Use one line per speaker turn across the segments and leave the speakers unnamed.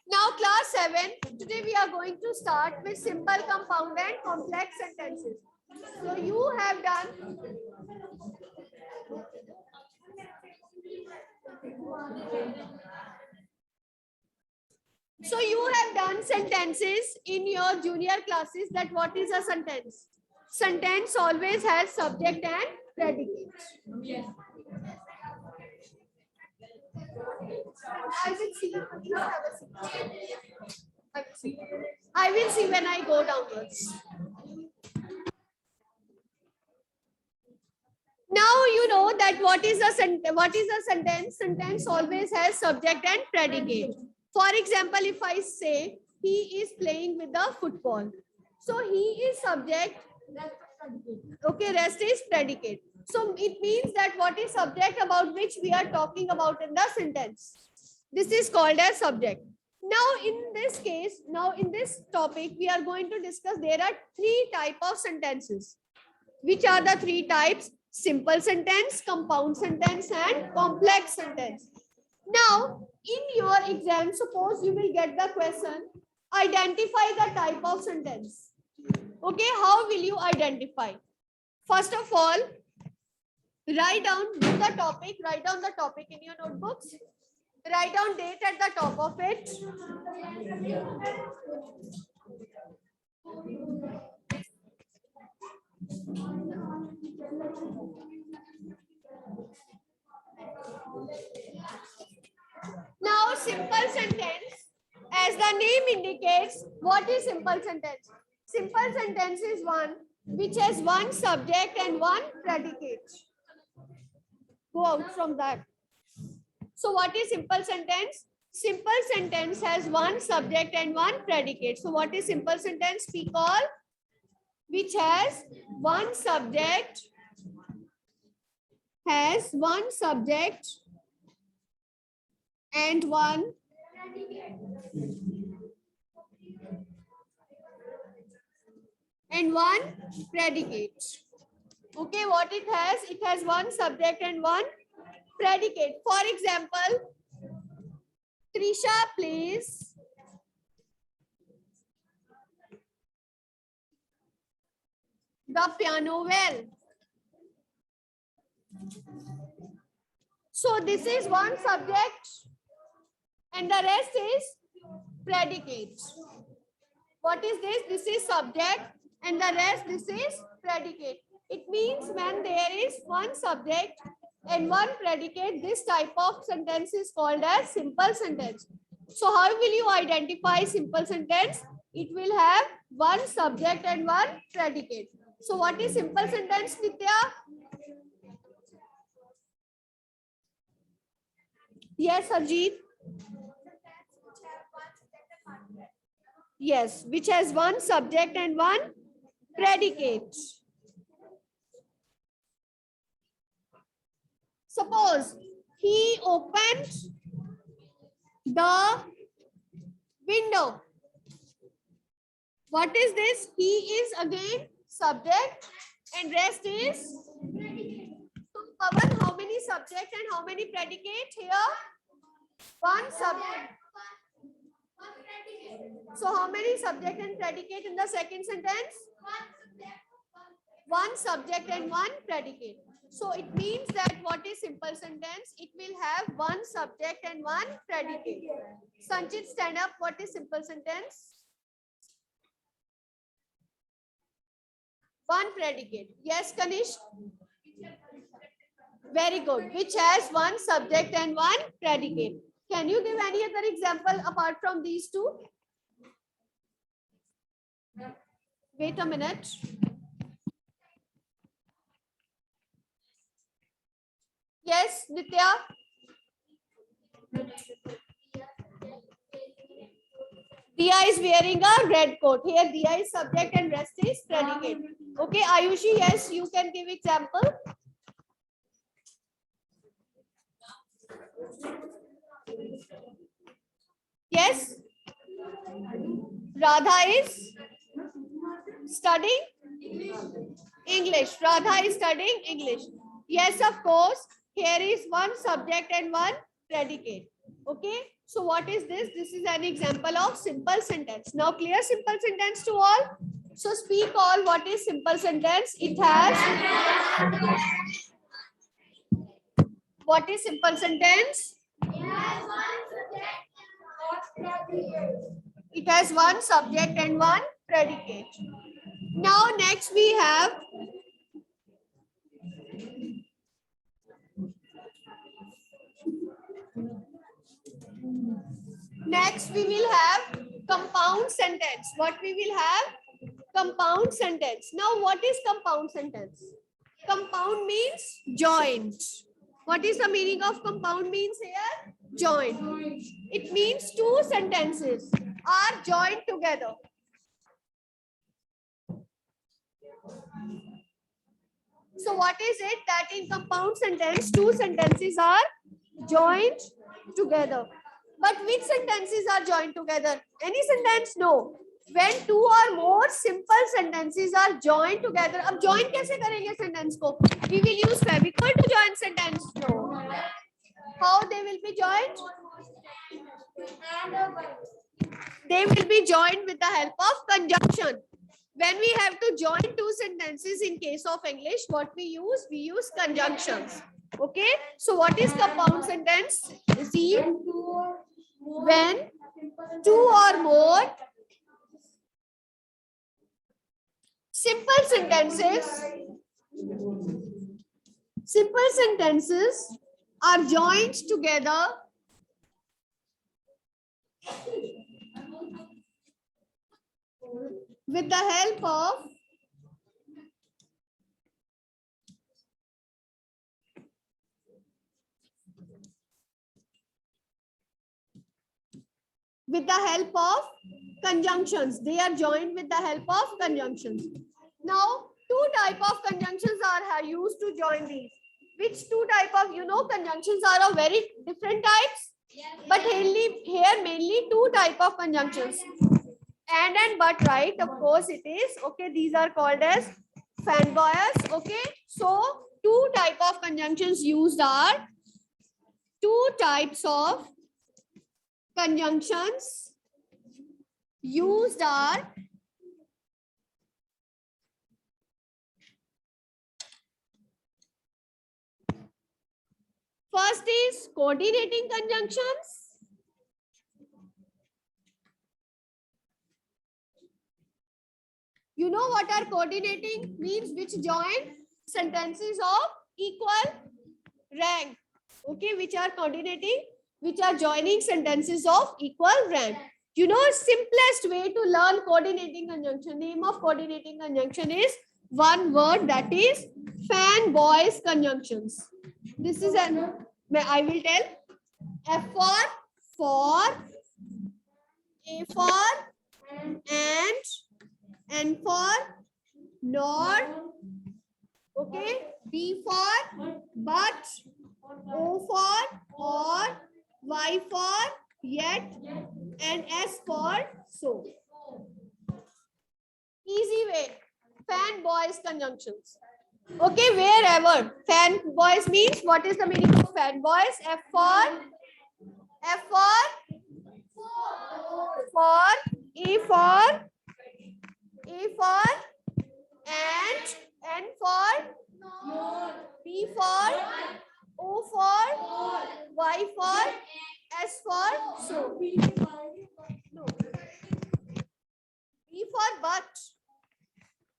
Now class 7, today we are going to start with simple, compound and complex sentences. So you have done sentences in your junior classes. That what is a sentence? Sentence always has subject and predicate. Yes. I will see. Please have a seat. I will see when I go downwards. Now you know that what is a sentence? Sentence always has subject and predicate. For example, if I say he is playing with the football, so he is subject. Okay, rest is predicate. So it means that what is subject about which we are talking about in the sentence. This is called as subject. Now in this case, now in this topic, we are going to discuss there are three types of sentences. Which are the three types? Simple sentence, compound sentence and complex sentence. Now in your exam, suppose you will get the question, identify the type of sentence. Okay, how will you identify? First of all, write down the topic, write down the topic in your notebooks. Write down date at the top of it. Now simple sentence, as the name indicates, what is simple sentence? Simple sentence is one which has one subject and one predicate. Go out from that. So what is simple sentence? Simple sentence has one subject and one predicate. So what is simple sentence? We call which has one subject, and one predicate. Okay, what it has? It has one subject and one predicate. For example, Trisha plays the piano well. So this is one subject and the rest is predicate. What is this? This is subject and the rest this is predicate. It means when there is one subject and one predicate, this type of sentence is called as simple sentence. So how will you identify simple sentence? It will have one subject and one predicate. So what is simple sentence, Nitya? Yes, Arjeet. Yes, which has one subject and one predicate. Suppose he opened the window. What is this? He is again subject and rest is predicate. So Pawan, how many subject and how many predicate here? One subject. So how many subject and predicate in the second sentence? One subject and one predicate. So it means that what is simple sentence? It will have one subject and one predicate. Sanchit, stand up. What is simple sentence? One predicate. Yes, Kanish? Very good. Which has one subject and one predicate. Can you give any other example apart from these two? Wait a minute. Yes, Nitya? Diya is wearing a red coat. Here Diya is subject and rest is predicate. Okay, Ayushi, yes, you can give example. Yes? Radha is studying English. Radha is studying English. Yes, of course. Here is one subject and one predicate. Okay. So what is this? This is an example of simple sentence. Now clear simple sentence to all. So speak all. What is simple sentence? It has. What is simple sentence? It has one subject and one predicate. Now next we have compound sentence. What we will have? Compound sentence. Now what is compound sentence? Compound means joint. What is the meaning of compound means here? Joint. It means two sentences are joined together. So what is it that in compound sentence, two sentences are joined together? But which sentences are joined together? Any sentence? No. When two or more simple sentences are joined together, अब join कैसे करेंगे sentence को? We will use Fevicol to join sentence. No. How they will be joined? They will be joined with the help of conjunction. When we have to join two sentences in case of English, what we use? We use conjunctions. Okay. So what is compound sentence? See, when two or more simple sentences are joined together with the help of conjunctions. They are joined with the help of conjunctions. Now, two type of conjunctions are used to join these. Which two type of, conjunctions are of very different types? But here mainly two type of conjunctions. And but, right? Of course it is. Okay, these are called as fan bias. Okay, so two type of conjunctions used are two types of conjunctions used are first is coordinating conjunctions. You know what are coordinating? Means which join sentences of equal rank. Okay, which are coordinating, which are joining sentences of equal rank. You know, simplest way to learn coordinating conjunction, name of coordinating conjunction is one word, that is fan boys conjunctions. This is an, I will tell. F for, A for and, N for not, okay, B for but, O for or, Y for yet, and S for so. Easy way. Fan boys conjunctions. Okay, wherever. Fan boys means, what is the meaning of fan boys? F for, E for, and, N for, B for, O for, Y for, S for so. No. B for but.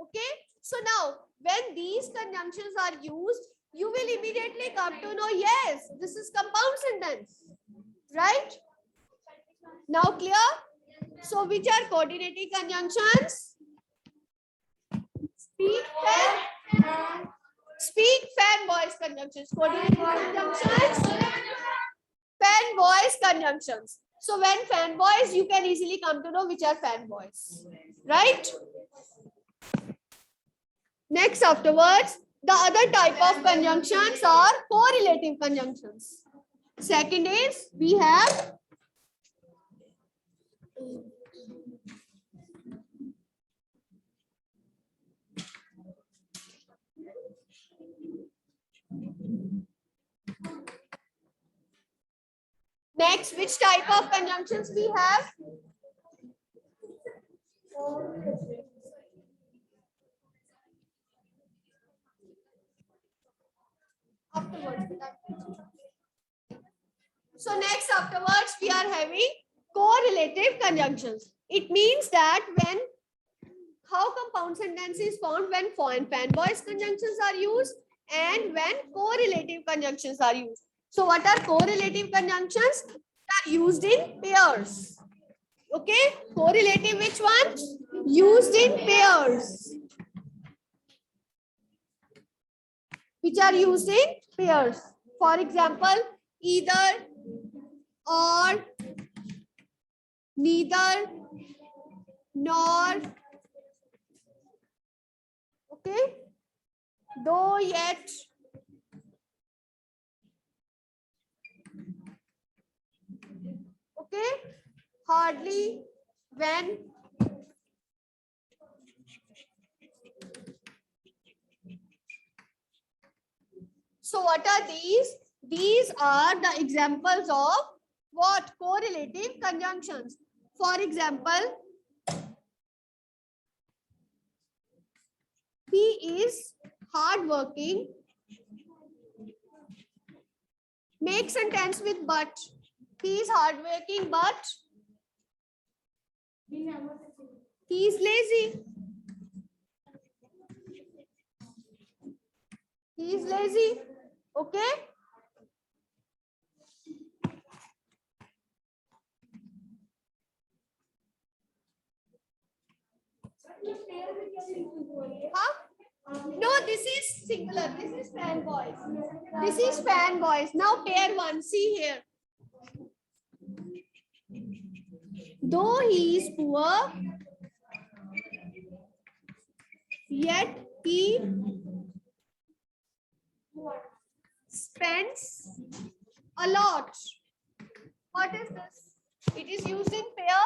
Okay. So now, when these conjunctions are used, you will immediately come to know, yes, this is compound sentence. Right? Now clear? So which are coordinating conjunctions? Speak fan voice conjunctions. Coordinating conjunctions. Fan voice conjunctions. So when fan voice, you can easily come to know which are fan voice. Right? Next, afterwards, the other type of conjunctions are correlative conjunctions. Second is, we have Next, which type of conjunctions we have? So next, afterwards, we are having correlative conjunctions. It means that when how compound sentence is formed when fanboys conjunctions are used and when correlative conjunctions are used. So what are correlative conjunctions? They are used in pairs. Okay, correlative which one? Used in pairs. Which are used in pairs. For example, either or, neither, nor. Okay, though, yet. Okay, hardly, when. So what are these? These are the examples of what? Correlative conjunctions. For example, he is hardworking. Make sentence with but. He is hardworking, but he is lazy. He is lazy. Okay. Huh? No, this is singular. This is fanboys. This is fanboys. Now pair one. See here. Though he is poor, yet he spends a lot. What is this? It is used in pair.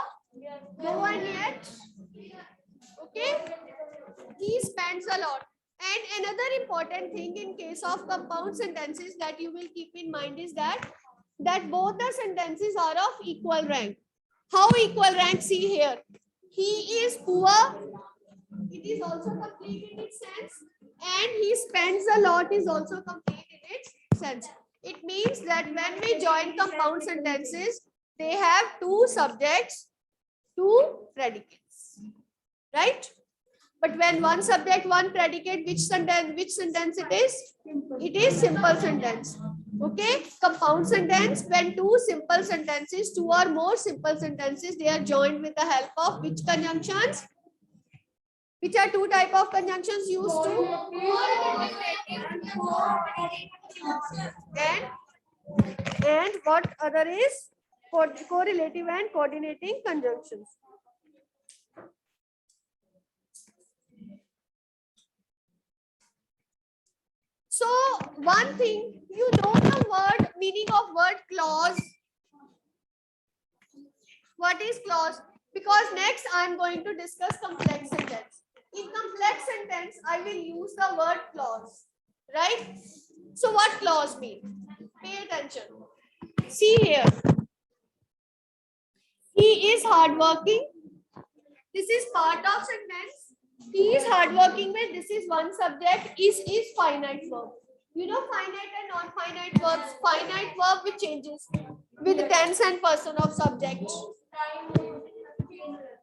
Though and yet. Okay. He spends a lot. And another important thing in case of compound sentences that you will keep in mind is that both the sentences are of equal rank. How equal rank? See here. He is poor. It is also complete in its sense. And he spends a lot is also complete in its sense. It means that when we join compound sentences, they have two subjects, two predicates. Right? But when one subject, one predicate, which sentence it is? It is simple sentence. Okay, compound sentence, when two simple sentences, two or more simple sentences, they are joined with the help of which conjunctions? Which are two type of conjunctions used to? And what other is? Correlative and coordinating conjunctions. So one thing, you know the word, meaning of word clause. What is clause? Because next I am going to discuss complex sentence. In complex sentence, I will use the word clause. Right? So what clause mean? Pay attention. See here. He is hardworking. This is part of sentence. He is hardworking with, this is one subject, is finite verb. You know finite and non-finite verbs. Finite verb which changes with tense and person of subject.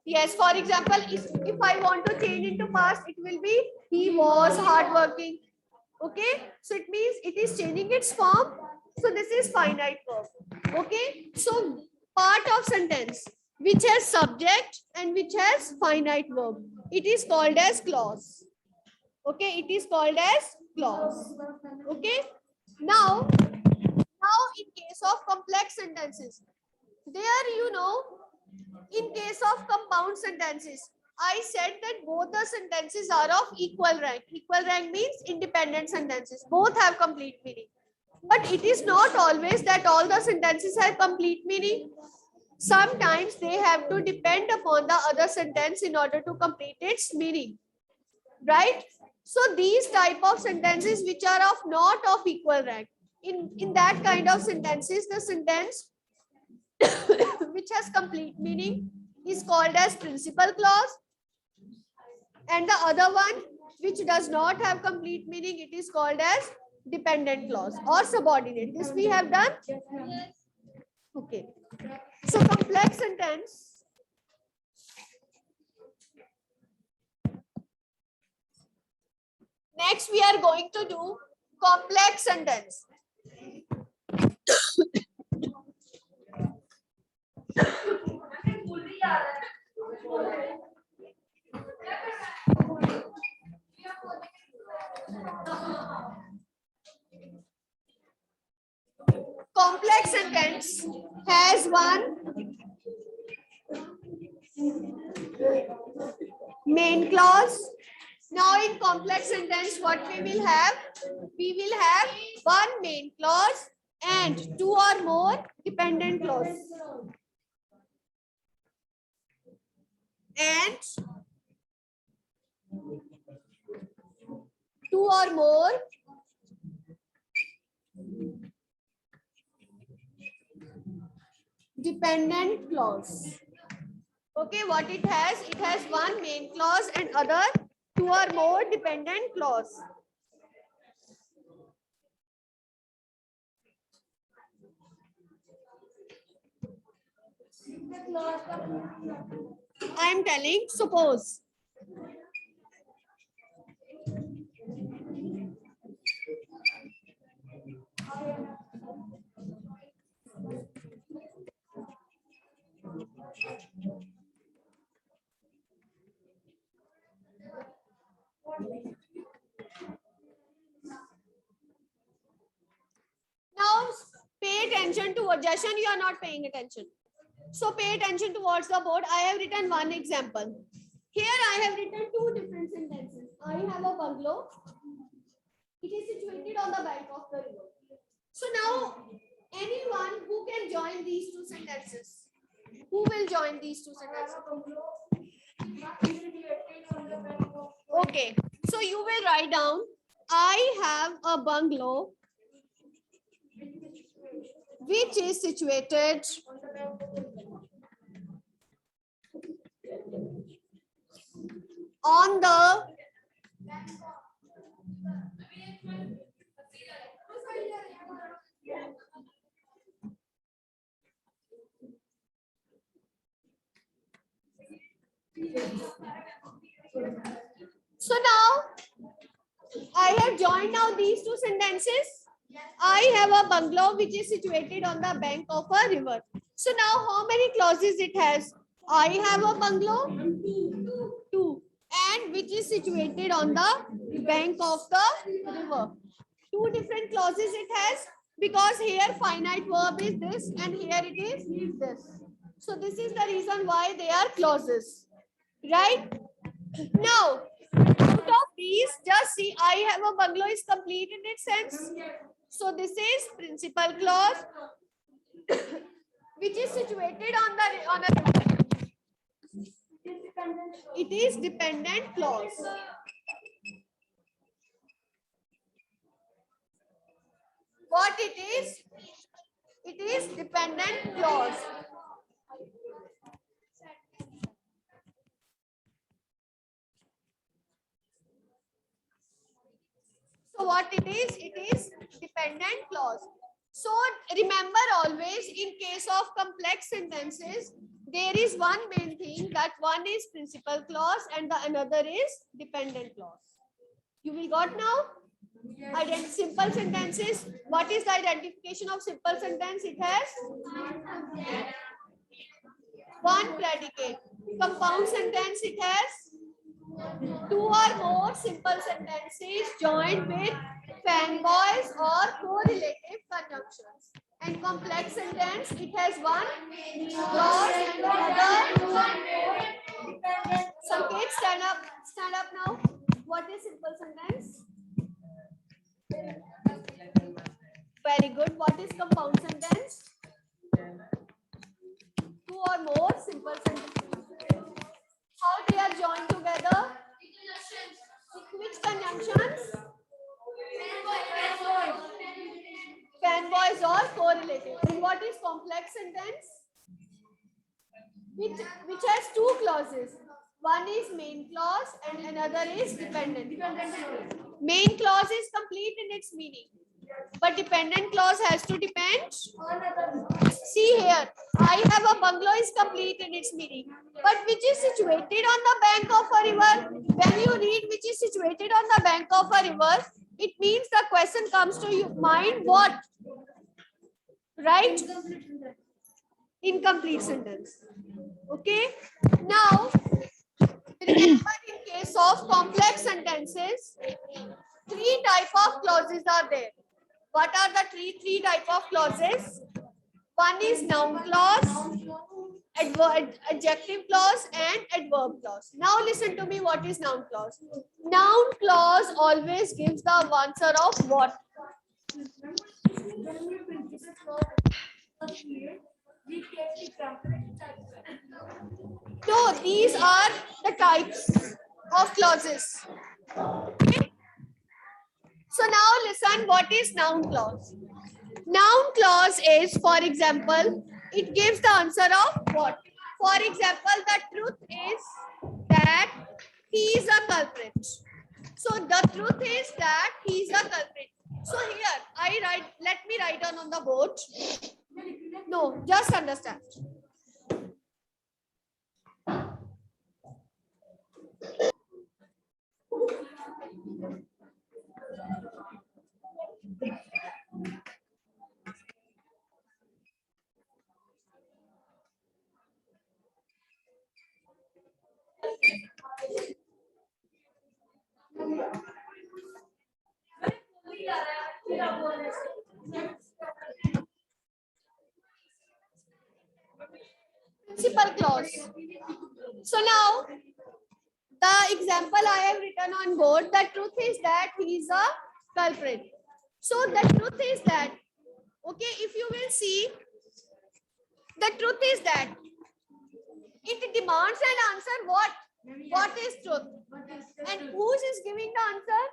Yes, for example, if I want to change into past, it will be he was hardworking. Okay, so it means it is changing its form. So this is finite verb. Okay, so part of sentence which has subject and which has finite verb, it is called as clause. Okay, it is called as clause. Okay, now in case of complex sentences, there you know, in case of compound sentences, I said that both the sentences are of equal rank. Equal rank means independent sentences. Both have complete meaning. But it is not always that all the sentences have complete meaning. Sometimes they have to depend upon the other sentence in order to complete its meaning. Right? So these type of sentences which are of not of equal rank, in that kind of sentences, the sentence which has complete meaning is called as principal clause, and the other one which does not have complete meaning, it is called as dependent clause or subordinate. This we have done. Okay, so complex sentence. Next we are going to do complex sentence. Complex sentence has one main clause. Now in complex sentence, what we will have? We will have one main clause and two or more dependent clause. And two or more dependent clause. Okay, what it has? It has one main clause and other two or more dependent clause. I am telling, suppose now pay attention to what Jashan, you are not paying attention. So pay attention towards the board. I have written one example. Here I have written two different sentences. I have a bungalow. It is situated on the bank of the river. So now anyone who can join these two sentences. Who will join these two sentences? Okay. So you will write down, I have a bungalow which is situated on the so now I have joined now these two sentences. I have a bungalow which is situated on the bank of a river. So now how many clauses it has? I have a bungalow, two, and which is situated on the bank of the river. Two different clauses it has because here finite verb is this and here it is this. So this is the reason why they are clauses, right? Now, out of these, just see, I have a bungalow is complete in its sense. So this is principal clause, which is situated on a. It is dependent clause. What it is? It is dependent clause. So what it is dependent clause. So remember always in case of complex sentences, there is one main thing that one is principal clause and the another is dependent clause. You will got now? Simple sentences. What is the identification of simple sentence? It has one predicate. Compound sentence, it has two or more simple sentences joined with fanboys or correlative conjunctions. And complex sentence, it has one clause and another. Sanket, stand up now. What is simple sentence? Very good. What is compound sentence? Two or more simple sentences. How they are joined together? Which conjunctions? Fanboys or correlative. And what is complex sentence? which has two clauses. One is main clause and another is dependent. Main clause is complete in its meaning, but dependent clause has to depend. See here, I have a bungalow is complete in its meaning, but which is situated on the bank of a river. When you read which is situated on the bank of a river, it means the question comes to your mind what? Right? Incomplete sentence. Okay. Now, remember in case of complex sentences, three type of clauses are there. What are the three type of clauses? One is noun clause, adjective clause, and adverb clause. Now listen to me. What is noun clause? Noun clause always gives the answer of what? No, these are the types of clauses. Okay? So now listen, what is noun clause? Noun clause is, for example, it gives the answer of what? For example, the truth is that he is a culprit. So the truth is that he is a culprit. So here, let me write down on the board. No, just understand. Principal clause. So now, the example I have written on board, the truth is that he is a culprit. So the truth is that, okay, if you will see, the truth is that it demands an answer what? What is truth? And who is giving the answer?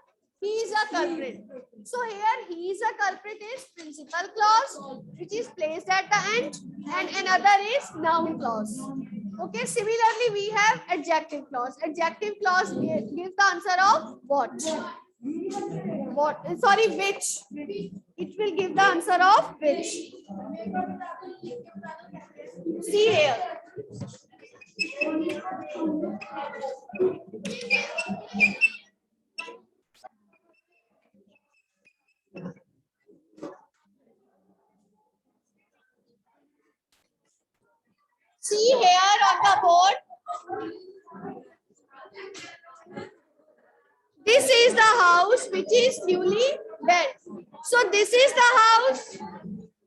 He is a culprit. So here he is a culprit is principal clause, which is placed at the end, and another is noun clause. Okay, similarly we have adjective clause. Adjective clause gives the answer of what? What? Sorry, which? It will give the answer of which. See here. See here on the board. This is the house which is newly built. So this is the house.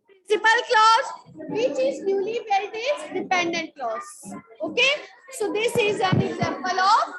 Principal clause which is newly built is dependent clause. Okay. So this is an example of